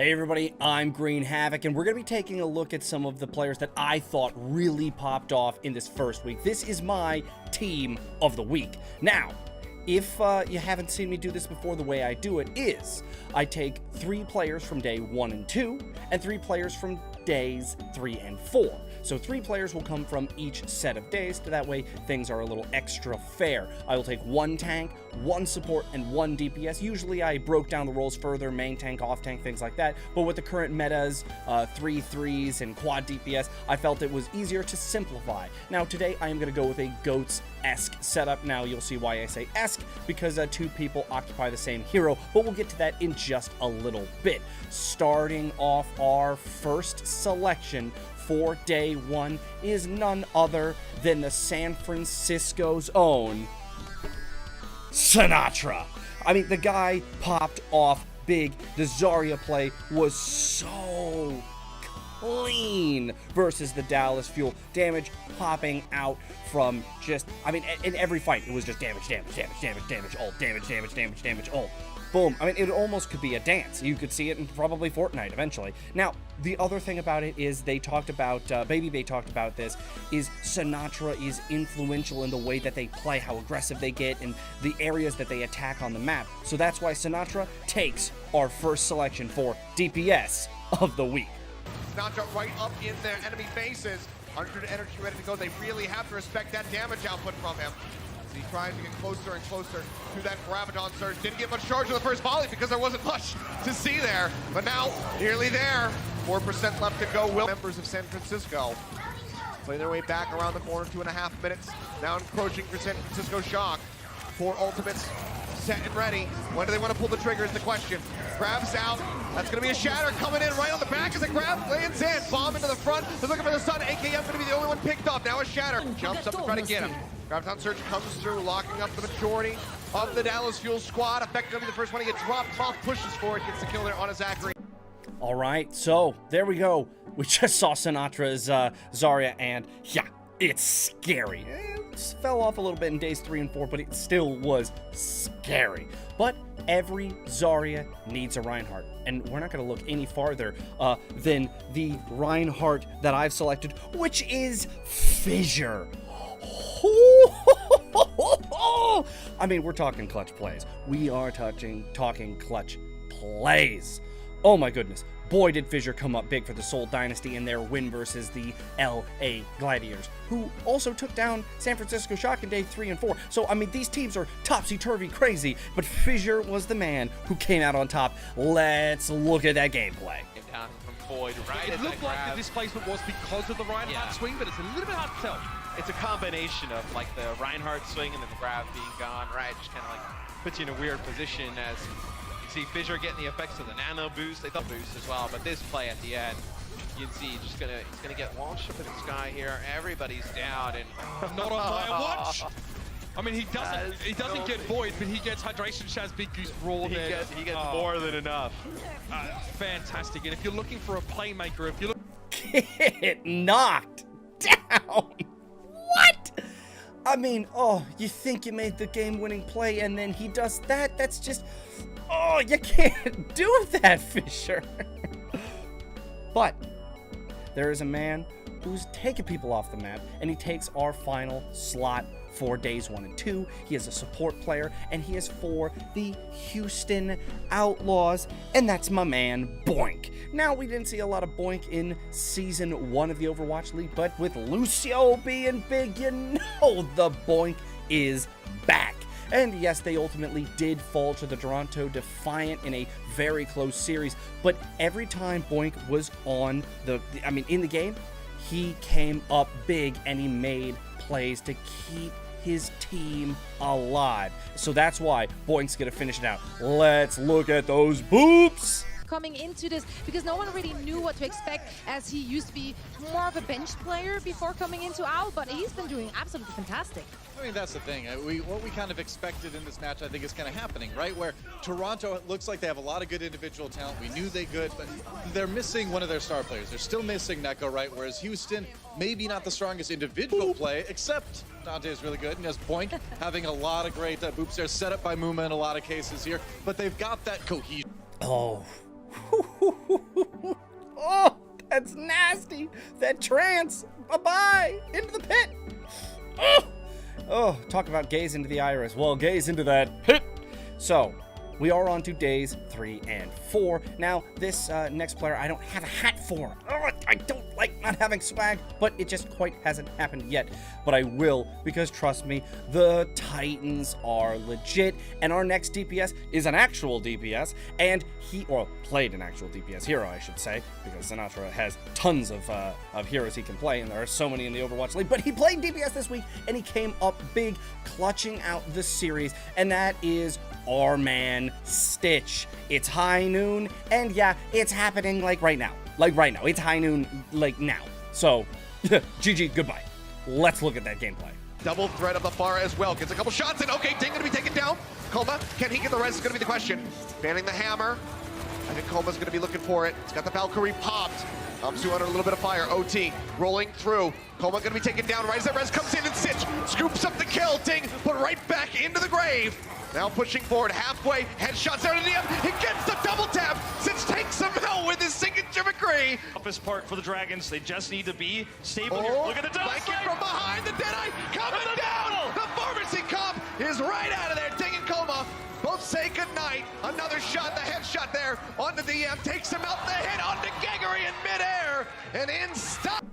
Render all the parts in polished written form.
Hey everybody, I'm Green Havoc, and we're going to be taking a look at some of the players that I thought really popped off in this first week. This is my team of the week. Now, if you haven't seen me do this before, the way I do it is I take 3 players from day 1 and 2, and 3 players from days 3 and 4. So 3 players will come from each set of days, so that way things are a little extra fair. I will take 1 tank, 1 support, and 1 DPS. Usually I broke down the roles further, main tank, off tank, things like that, but with the current metas, 3 threes and quad DPS, I felt it was easier to simplify. Now today I am going to go with a GOATS-esque setup. Now you'll see why I say esque, because 2 people occupy the same hero, but we'll get to that in just a little bit. Starting off our first selection for day 1 is none other than the San Francisco's own Sinatraa. I mean, the guy popped off big. The Zarya play was so clean versus the Dallas Fuel. Damage popping out from just, I mean, in every fight, it was just damage, ult, damage, ult. Boom. I mean, it almost could be a dance. You could see it in probably Fortnite eventually. Now, the other thing about it is they talked about, Babybay talked about this, is Sinatraa is influential in the way that they play, how aggressive they get, and the areas that they attack on the map. So that's why Sinatraa takes our first selection for DPS of the week. Sinatraa right up in their enemy faces. 100 energy ready to go. They really have to respect that damage output from him. He tries to get closer and closer to that Graviton surge. Didn't get much charge with the first volley because there wasn't much to see there. But now, nearly there. 4% left to go. Members of San Francisco play their way back around the corner. 2.5 minutes. Now encroaching for San Francisco Shock. 4 ultimates set and ready. When do they want to pull the trigger is the question. Grabs out. That's going to be a shatter coming in right on the back as a grab lands in. Bomb into the front. They're looking for the sun. AKM going to be the only one picked up. Now a shatter. Jumps up to try to get him. Graviton Surge comes through, locking up the majority of the Dallas Fuel squad. Effectively the first one to get dropped. Moth pushes forward, gets the kill there on a Zachary. All right, so there we go. We just saw Sinatra's Zarya, and yeah, it's scary. It fell off a little bit in days 3 and 4, but it still was scary. But every Zarya needs a Reinhardt, and we're not going to look any farther than the Reinhardt that I've selected, which is Fissure. I mean, we're talking clutch plays. We are talking clutch plays. Oh my goodness. Boy, did Fissure come up big for the Seoul Dynasty in their win versus the LA Gladiators, who also took down San Francisco Shock in day 3 and 4. So, I mean, these teams are topsy-turvy crazy, but Fissure was the man who came out on top. Let's look at that gameplay. Down from Boyd, right? It looked like the displacement was because of the Reinhardt swing, but it's a little bit hard to tell. It's a combination of like the Reinhardt swing and then the grab being gone, right? Just kind of like puts you in a weird position as you see Fissure getting the effects of the nano boost. They thought boost as well, but this play at the end, you can see he's gonna get launched up in the sky here. Everybody's down and not on my watch. I mean, he doesn't get Void, but he gets Hydration Shaz, Big Goose, Brawl there. He gets more than enough. Fantastic. And if you're looking for a playmaker, if you look... Get knocked down. What? I mean, oh, you think you made the game-winning play, and then he does that? That's just... Oh, you can't do that, Fissure. But there is a man who's taking people off the map, and he takes our final slot for days 1 and 2. He is a support player, and he is for the Houston Outlaws, and that's my man, Boink. Now, we didn't see a lot of Boink in Season 1 of the Overwatch League, but with Lucio being big, you know the Boink is back. And yes, they ultimately did fall to the Toronto Defiant in a very close series, but every time Boink was on in the game, he came up big and he made plays to keep his team alive. So that's why Boink's gonna finish it out. Let's look at those boops. Coming into this, because no one really knew what to expect, as he used to be more of a bench player before coming into OWL, but he's been doing absolutely fantastic. I mean, that's the thing. What we kind of expected in this match, I think, is kind of happening, right? Where Toronto, it looks like they have a lot of good individual talent. We knew they could, but they're missing one of their star players. They're still missing Neko, right? Whereas Houston, maybe not the strongest individual play, except Dante is really good, and has Boink having a lot of great boops there, set up by Muma in a lot of cases here, but they've got that cohesion. Oh. Oh, that's nasty. That trance. Bye-bye. Into the pit. Oh, talk about gaze into the iris. Well, gaze into that pit. So, we are on to days 3 and 4. Now, this next player, I don't have a hat for. Oh, I don't like not having swag, but it just quite hasn't happened yet. But I will, because trust me, the Titans are legit, and our next DPS is an actual DPS, and played an actual DPS hero, I should say, because Sinatra has tons of heroes he can play, and there are so many in the Overwatch League, but he played DPS this week, and he came up big, clutching out the series, and that is our man Stitch. It's high noon, and yeah, it's happening like right now. It's high noon like now. So, GG, goodbye. Let's look at that gameplay. Double threat of the far as well. Gets a couple shots in. Okay, Ding gonna be taken down. Coma, can he get the rest is gonna be the question. Banning the hammer. I think Coma's gonna be looking for it. It's got the Valkyrie popped. Su under a little bit of fire. OT rolling through. Coma gonna be taken down. Right as that res comes in, and Stitch scoops up the kill. Ding put right back into the grave. Now pushing forward halfway. Headshots out of the DM. He gets the double tap. Stitch takes him out with his signature McCree. Toughest part for the Dragons. They just need to be stable here. Oh, Look at the double Viking slam. from behind. The Deadeye coming down. The pharmacy cop is right out of there. Ding and Coma both say goodnight. Another shot, the headshot there onto DM. Takes him out the hit onto Geggery in midair. And in stop.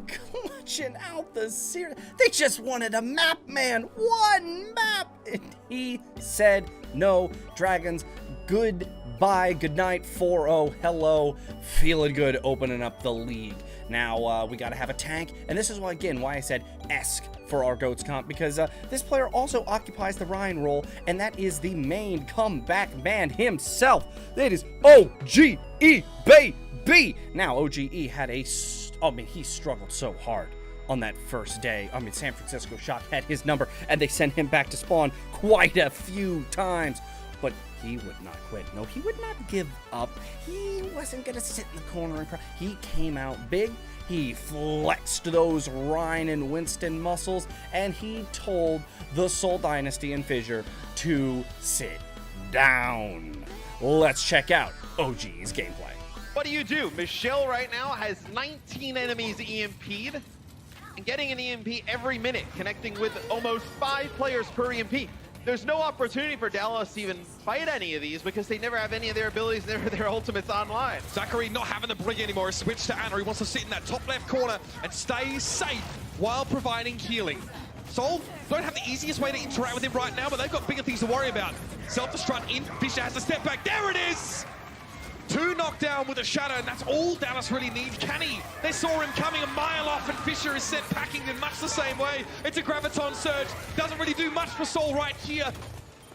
Clutching out the series. They just wanted a map, man. One map. And he said no. Dragons, goodbye, good night, 4-0, hello. Feeling good opening up the league. Now, we got to have a tank. And this is why, again, why I said Esk for our GOATS comp. Because this player also occupies the Ryan role. And that is the main comeback man himself. That is OGE, baby. Now, OGE had a... he struggled so hard on that first day. San Francisco Shock had his number, and they sent him back to spawn quite a few times. But he would not quit. No, he would not give up. He wasn't going to sit in the corner and cry. He came out big. He flexed those Ryan and Winston muscles, and he told the Seoul Dynasty and Fissure to sit down. Let's check out OG's gameplay. What do? Michelle right now has 19 enemies EMP'd and getting an EMP every minute, connecting with almost 5 players per EMP. There's no opportunity for Dallas to even fight any of these because they never have any of their abilities, their ultimates online. Zachary not having the brig anymore. Switch to Anna. He wants to sit in that top left corner and stay safe while providing healing. Soul don't have the easiest way to interact with him right now, but they've got bigger things to worry about. Self-destruct in. Fissure has to step back. There it is! 2 knockdown with a shadow, and that's all Dallas really needs. Can he? They saw him coming a mile off, and Fissure is sent packing in much the same way. It's a Graviton Surge. Doesn't really do much for Soul right here.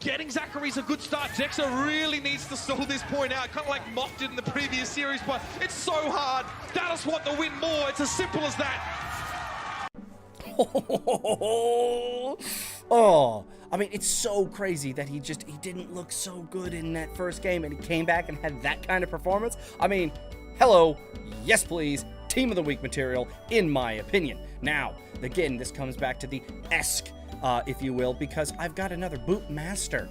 Getting Zachary's a good start. Dexa really needs to stall this point out. Kind of like Mock did in the previous series, but it's so hard. Dallas want to win more. It's as simple as that. Oh, it's so crazy that he didn't look so good in that first game, and he came back and had that kind of performance. Hello, yes please, Team of the Week material, in my opinion. Now, again, this comes back to the Esk, if you will, because I've got another boot master.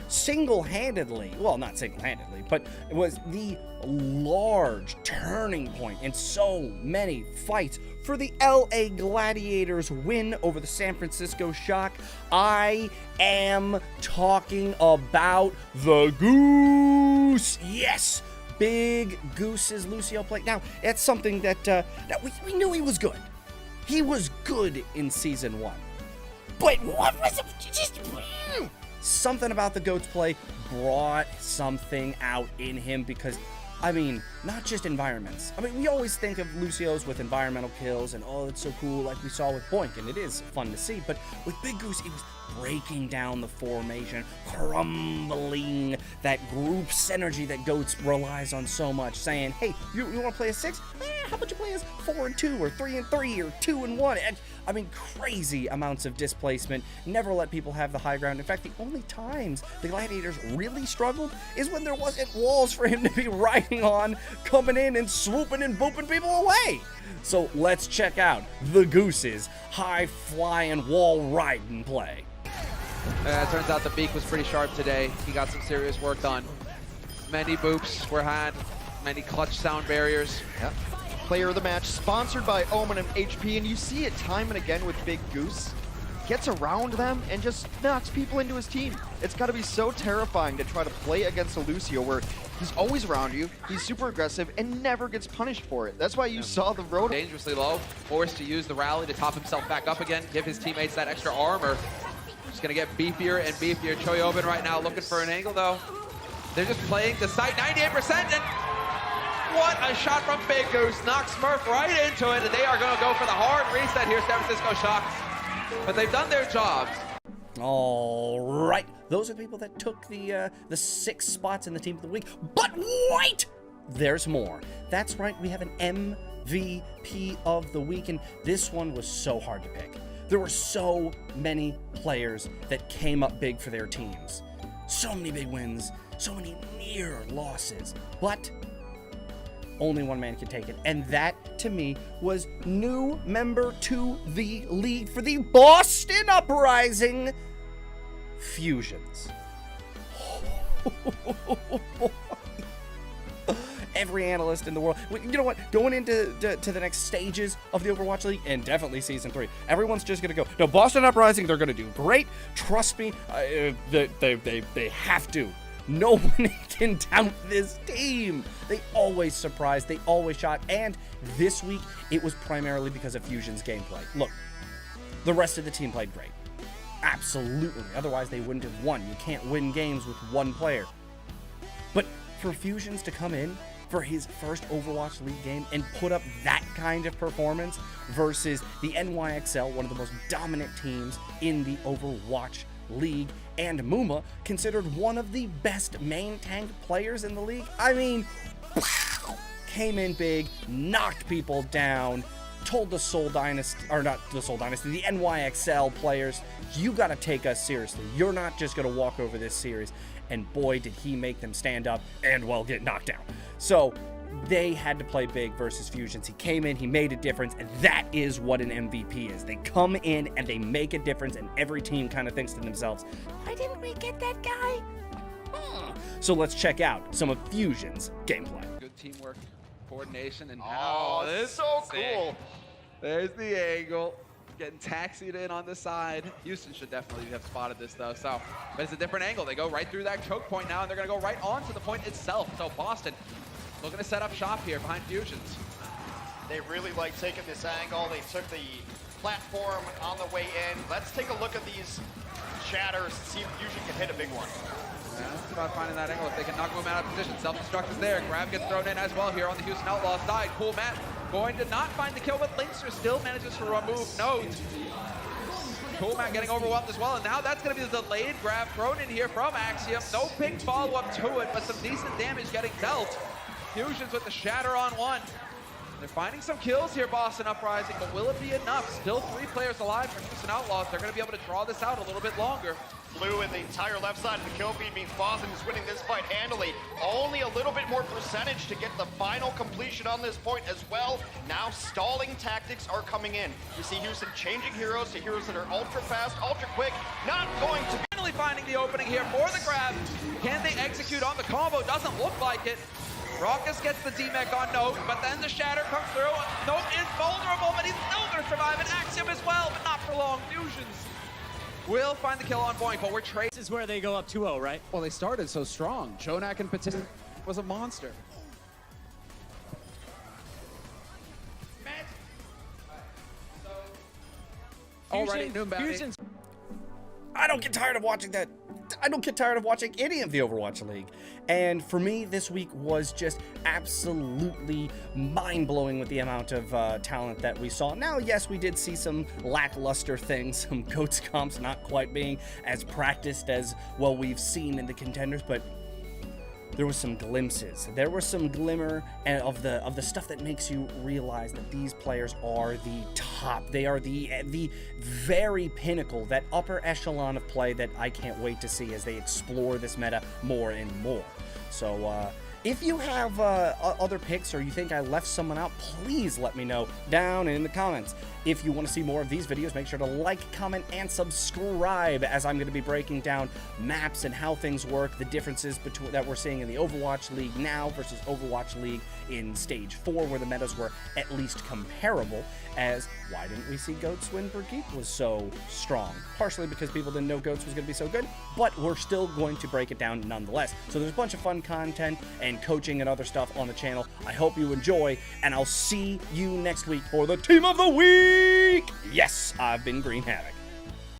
Single-handedly, well, not single-handedly, but it was the large turning point in so many fights for the LA Gladiators win over the San Francisco Shock. I am talking about the Goose. Yes, Big Goose's Lucio play. Now, it's something that we knew he was good. He was good in Season 1. But what was it? Something about the GOATS play brought something out in him because, not just environments. We always think of Lucio's with environmental kills and, oh, it's so cool, like we saw with Boink, and it is fun to see. But with Big Goose, it was breaking down the formation, crumbling that group synergy that GOATS relies on so much, saying, hey, you want to play a 6? How about you play as 4 and 2 or 3 and 3 or 2 and 1? And, crazy amounts of displacement. Never let people have the high ground. In fact, the only times the Gladiators really struggled is when there wasn't walls for him to be riding on, coming in and swooping and booping people away. So let's check out the Goose's high-flying wall riding play. It turns out the beak was pretty sharp today. He got some serious work done. Many boops were had. many clutch sound barriers. Yep. Player of the match, sponsored by Omen and HP, and you see it time and again with Big Goose. Gets around them and just knocks people into his team. It's got to be so terrifying to try to play against a Lucio where he's always around you, he's super aggressive, and never gets punished for it. That's why you saw the road. Dangerously low, forced to use the rally to top himself back up again, give his teammates that extra armor. Just gonna get beefier and beefier. Choyobin right now looking for an angle though. They're just playing the site 98%, and what a shot from Big Goose. Knocks Smurf right into it, and they are gonna go for the hard reset here, San Francisco Shock. But they've done their jobs. All right, those are the people that took the 6 spots in the team of the week. But wait, there's more. That's right, we have an MVP of the week, and this one was so hard to pick. There were so many players that came up big for their teams. So many big wins, so many near losses, but only one man could take it, and that, to me, was new member to the league for the Boston Uprising, Fusions. Every analyst in the world, you know what, going into to the next stages of the Overwatch League, and definitely Season 3, everyone's just going to go, no, Boston Uprising, they're going to do great, trust me, they have to. No one can doubt this team. They always surprised, they always shot, and this week, it was primarily because of Fusion's gameplay. Look, the rest of the team played great. Absolutely. Otherwise, they wouldn't have won. You can't win games with one player. But for Fusions to come in for his first Overwatch League game and put up that kind of performance versus the NYXL, one of the most dominant teams in the Overwatch League, and Muma, considered one of the best main tank players in the league. I mean, came in big, knocked people down, told the Seoul Dynasty, or not the Seoul Dynasty, the NYXL players, you gotta take us seriously. You're not just gonna walk over this series. And boy, did he make them stand up and, well, get knocked down. So they had to play big versus Fusions. He came in, he made a difference, and that is what an MVP is. They come in and they make a difference, and every team kind of thinks to themselves, why didn't we get that guy? So let's check out some of Fusion's gameplay. Good teamwork, coordination, and now this so is sick. cool. There's the angle. Getting taxied in on the side. Houston should definitely have spotted this though. So, but it's a different angle. They go right through that choke point now, and they're gonna go right onto the point itself. So Boston looking to set up shop here behind Fusions. They really like taking this angle. They took the platform on the way in. Let's take a look at these shatters and see if Fusion can hit a big one. Yeah, it's about finding that angle. If they can knock him out of position, self-destruct is there. Grab gets thrown in as well here on the Houston Outlaws side. Cool Matt going to not find the kill, but Linkster still manages to remove Note. Cool Matt getting overwhelmed as well, and now that's going to be the delayed grab thrown in here from Axiom. No big follow-up to it, but some decent damage getting dealt. Fusions with the shatter on one. They're finding some kills here, Boston Uprising, but will it be enough? Still 3 players alive for Houston Outlaws. They're going to be able to draw this out a little bit longer. Blue in the entire left side of the kill feed means Boston is winning this fight handily. Only a little bit more percentage to get the final completion on this point as well. Now stalling tactics are coming in. You see Houston changing heroes to heroes that are ultra fast, ultra quick, not going to be. Finally finding the opening here for the grab. Can they execute on the combo? Doesn't look like it. Raucus gets the D-Mech on Note, but then the shatter comes through. Note is vulnerable, but he's still going to survive. And Axiom as well, but not for long. Fusions will find the kill on point, but we're trading. This is where they go up 2-0, right? Well, they started so strong. Jonak in particular was a monster. Already, Fusion's I don't get tired of watching that. I don't get tired of watching any of the Overwatch League. And for me, this week was just absolutely mind-blowing with the amount of talent that we saw. Now, yes, we did see some lackluster things, some GOATS comps not quite being as practiced as, well, we've seen in the contenders, but there was some glimpses. There was some glimmer of the stuff that makes you realize that these players are the top. They are the very pinnacle, that upper echelon of play that I can't wait to see as they explore this meta more and more. So If you have other picks or you think I left someone out, please let me know down in the comments. If you want to see more of these videos, make sure to like, comment, and subscribe, as I'm going to be breaking down maps and how things work, the differences between that we're seeing in the Overwatch League now versus Overwatch League in Stage 4, where the metas were at least comparable, as why didn't we see Goats when Brigitte was so strong? Partially because people didn't know Goats was going to be so good, but we're still going to break it down nonetheless. So there's a bunch of fun content and coaching and other stuff on the channel. I hope you enjoy, and I'll see you next week for the Team of the Week! Yes, I've been Green Havoc.